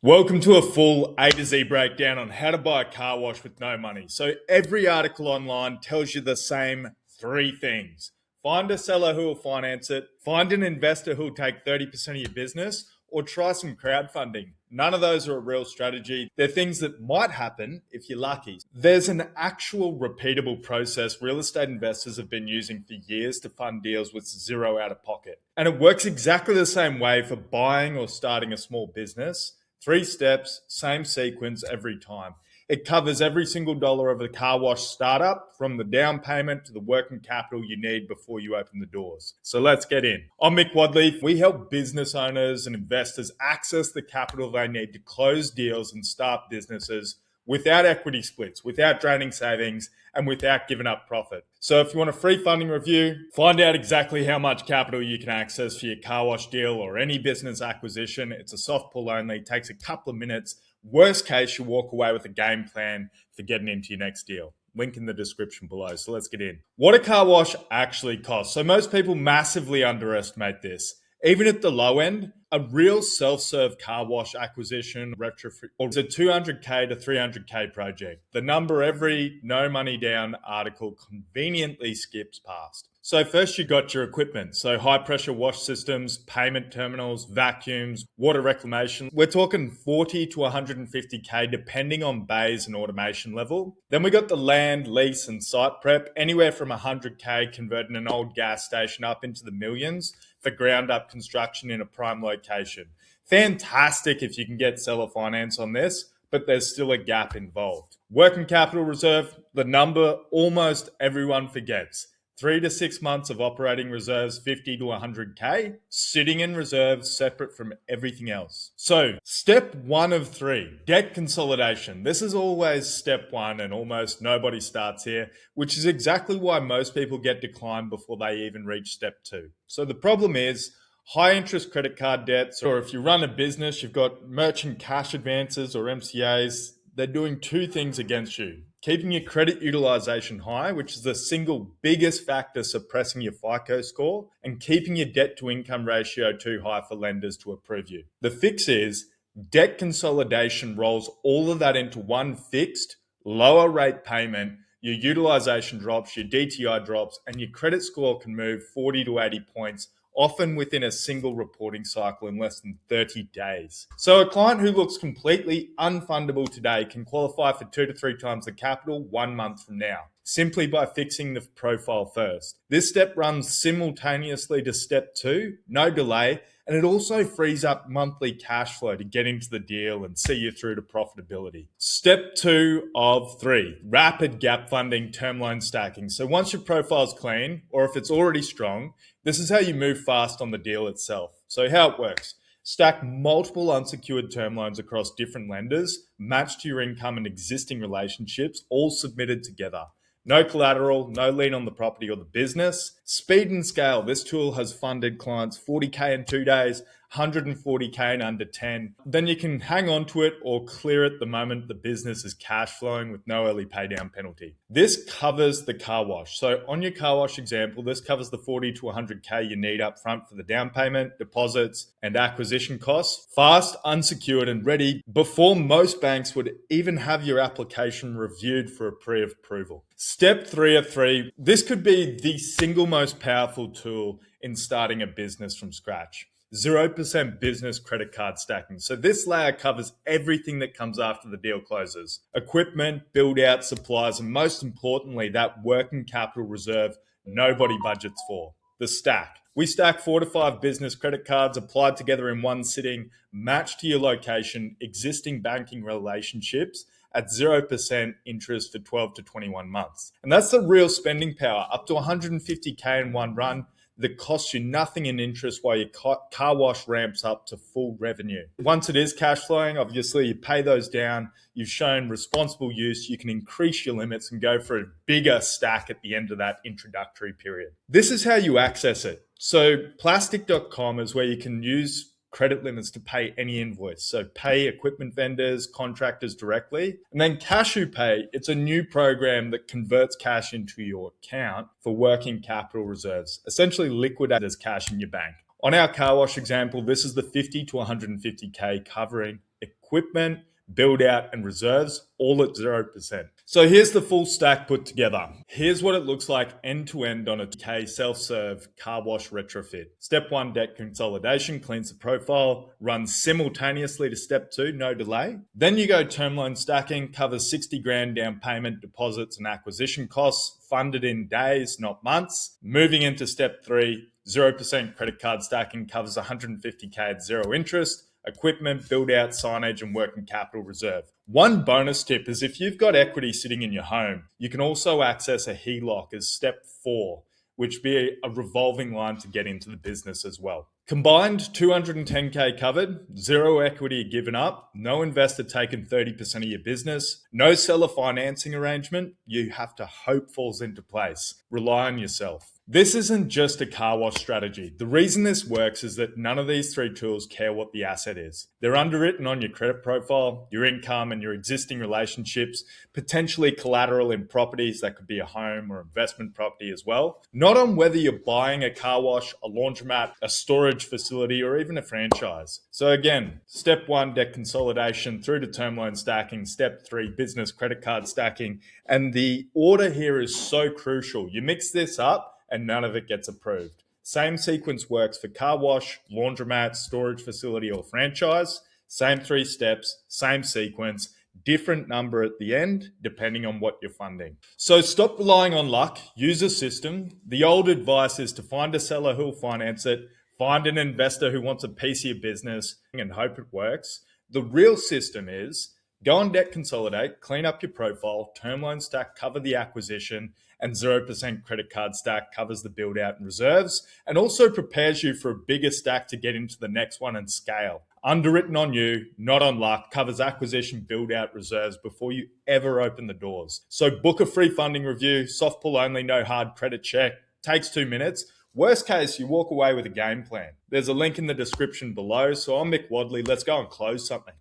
Welcome to a full A to Z breakdown on how to buy a car wash with no money. So every article online tells you the same three things. Find a seller who will finance it, find an investor who will take 30% of your business, or try some crowdfunding. None of those are a real strategy. They're things that might happen if you're lucky. There's an actual repeatable process real estate investors have been using for years to fund deals with zero out of pocket. And it works exactly the same way for buying or starting a small business. 3 steps, same sequence every time. It covers every single dollar of the car wash startup, from the down payment to the working capital you need before you open the doors. So let's get in. I'm Mick Wadley. We help business owners and investors access the capital they need to close deals and start businesses without equity splits, without draining savings, and without giving up profit. So if you want a free funding review, find out exactly how much capital you can access for your car wash deal or any business acquisition. It's a soft pull only, it takes a couple of minutes. Worst case, you walk away with a game plan for getting into your next deal. Link in the description below. So let's get in. What a car wash actually costs. So most people massively underestimate this. Even at the low end, a real self-serve car wash acquisition, retrofit, or it's a $200K to $300K project. The number every no money down article conveniently skips past. So first you got your equipment. So high pressure wash systems, payment terminals, vacuums, water reclamation. We're talking 40 to 150K depending on bays and automation level. Then we got the land, lease and site prep, anywhere from 100K converting an old gas station up into the millions for ground up construction in a prime location. Fantastic if you can get seller finance on this, but there's still a gap involved. Working capital reserve, the number almost everyone forgets. 3 to 6 months of operating reserves, 50 to 100K, sitting in reserves separate from everything else. So step 1 of 3, debt consolidation. This is always step 1 and almost nobody starts here, which is exactly why most people get declined before they even reach step 2. So the problem is high interest credit card debts, or if you run a business, you've got merchant cash advances or MCAs. They're doing 2 things against you. Keeping your credit utilization high, which is the single biggest factor suppressing your FICO score, and keeping your debt to income ratio too high for lenders to approve you. The fix is debt consolidation rolls all of that into one fixed, lower rate payment. Your utilization drops, your DTI drops, and your credit score can move 40 to 80 points, often within a single reporting cycle in less than 30 days. So a client who looks completely unfundable today can qualify for 2 to 3 times the capital 1 month from now, simply by fixing the profile first. This step runs simultaneously to step 2, no delay, and it also frees up monthly cash flow to get into the deal and see you through to profitability. Step 2 of 3, rapid gap funding, term loan stacking. So once your profile's clean, or if it's already strong, this is how you move fast on the deal itself. So how it works: stack multiple unsecured term loans across different lenders, matched to your income and existing relationships, all submitted together. No collateral, no lien on the property or the business. Speed and scale. This tool has funded clients 40K in 2 days, 140K in under 10. Then you can hang on to it or clear it the moment the business is cash flowing with no early pay down penalty. This covers the car wash. So on your car wash example, this covers the 40 to 100K you need up front for the down payment, deposits, and acquisition costs. Fast, unsecured, and ready before most banks would even have your application reviewed for a pre-approval. Step 3 of 3. This could be the single most powerful tool in starting a business from scratch. 0% business credit card stacking. So this layer covers everything that comes after the deal closes: equipment, build out, supplies, and most importantly, that working capital reserve nobody budgets for, the stack. We stack 4 to 5 business credit cards applied together in one sitting, matched to your location, existing banking relationships, at 0% interest for 12 to 21 months. And that's the real spending power, up to 150K in one run, that costs you nothing in interest while your car wash ramps up to full revenue. Once it is cash flowing, obviously you pay those down, you've shown responsible use, you can increase your limits and go for a bigger stack at the end of that introductory period. This is how you access it. So plastic.com is where you can use credit limits to pay any invoice. So pay equipment vendors, contractors directly. And then Cashew Pay, it's a new program that converts cash into your account for working capital reserves, essentially liquidate as cash in your bank. On our car wash example, this is the 50 to 150K covering equipment, build out, and reserves, all at 0%. So here's the full stack put together. Here's what it looks like end to end on a K self-serve car wash retrofit. Step 1, debt consolidation, cleans the profile, runs simultaneously to step 2, no delay. Then you go term loan stacking, covers 60 grand down payment, deposits, and acquisition costs, funded in days, not months. Moving into step 3, 0% credit card stacking, covers 150K at zero interest. Equipment, build out, signage, and working capital reserve. One bonus tip is if you've got equity sitting in your home, you can also access a HELOC as step 4, which be a revolving line to get into the business as well. Combined 210K covered, zero equity given up, no investor taking 30% of your business, no seller financing arrangement. You have to hope falls into place. Rely on yourself. This isn't just a car wash strategy. The reason this works is that none of these 3 tools care what the asset is. They're underwritten on your credit profile, your income, and your existing relationships, potentially collateral in properties that could be a home or investment property as well. Not on whether you're buying a car wash, a laundromat, a storage facility, or even a franchise. So again, step 1, debt consolidation through to term loan stacking, step 3, business credit card stacking. And the order here is so crucial. You mix this up, and none of it gets approved. Same sequence works for car wash, laundromat, storage facility, or franchise. Same 3 steps, same sequence, different number at the end, depending on what you're funding. So stop relying on luck, use a system. The old advice is to find a seller who'll finance it, find an investor who wants a piece of your business, and hope it works. The real system is go on debt consolidate, clean up your profile, term loan stack, cover the acquisition, and 0% credit card stack covers the build out and reserves, and also prepares you for a bigger stack to get into the next one and scale. Underwritten on you, not on luck, covers acquisition, build out, reserves before you ever open the doors. So book a free funding review, soft pull only, no hard credit check, takes 2 minutes. Worst case, you walk away with a game plan. There's a link in the description below. So I'm Mick Wadley. Let's go and close something.